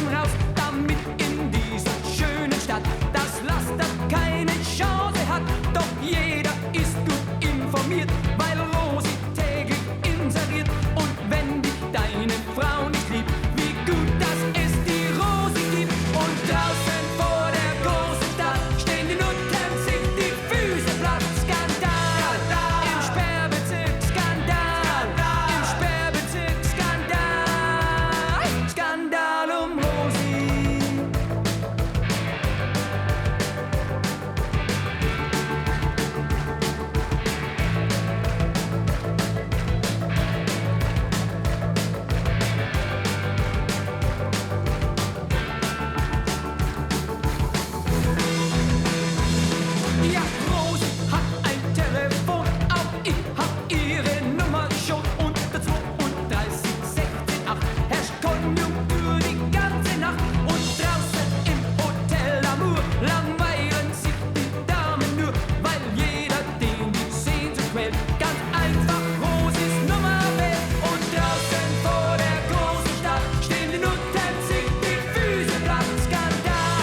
ihn raus, damit in dieser schönen Stadt das Laster keine Chance hat. Doch jeder ist gut informiert, weil Rosi täglich inseriert. Und wenn dich deine Frau nicht liebt, wie gut, dass es die Rosi gibt. Und draußen vor der großen Stadt stehen die Nutten, sich die Füße platt. Skandal, im Sperrbezirk, Skandal, im Sperrbezirk, Skandal, Skandal um Rosi. Ja, Rosi hat ein Telefon, auch ich hab ihre Nummer schon. Unter 32 16 8 herrscht Konjunktur die ganze Nacht. Und draußen im Hotel Amour langweilen sich die Damen nur, weil jeder den die Sehnsucht quält, ganz einfach Rosis Nummer wählt. Und draußen vor der großen Stadt stehen die Nutten, sich die Füße platt. Skandal,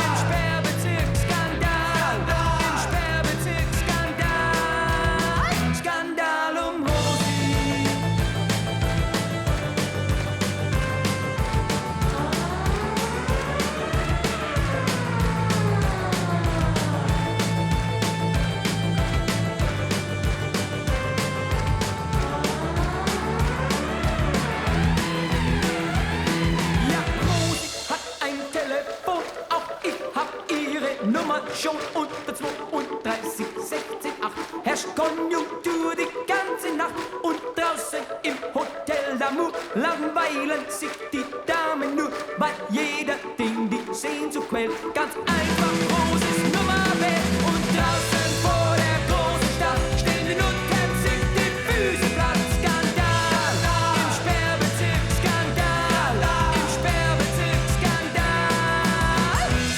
im Sperrbezirk, Skandal, im Sperrbezirk, Skandal, Skandal um Rosi. Ja, Rosi hat ein Telefon, auch ich hab ihre Nummer schon. Unter 32 16 8 herrscht Konjunktur die ganze Nacht. Und draußen im Hotel d'Amour langweilen sich die Damen nur, weil jeder den die Sehnsucht quält, ganz einfach Rosis Nummer wählt. Und draußen vor der großen Stadt stehen die Nutten, sich die Füße platt. Skandal, im Sperrbezirk, Skandal, im Sperrbezirk, Skandal,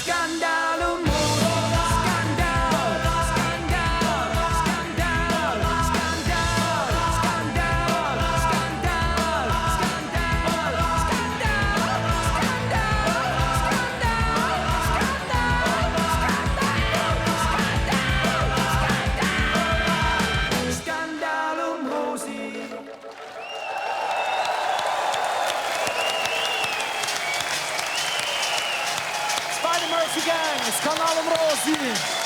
Skandal um Rosi. Skandal, Skandal, Skandal, Skandal, Skandal, Skandal, Skandal um Rosi. Spider Murphy Gang, Skandal um Rosi.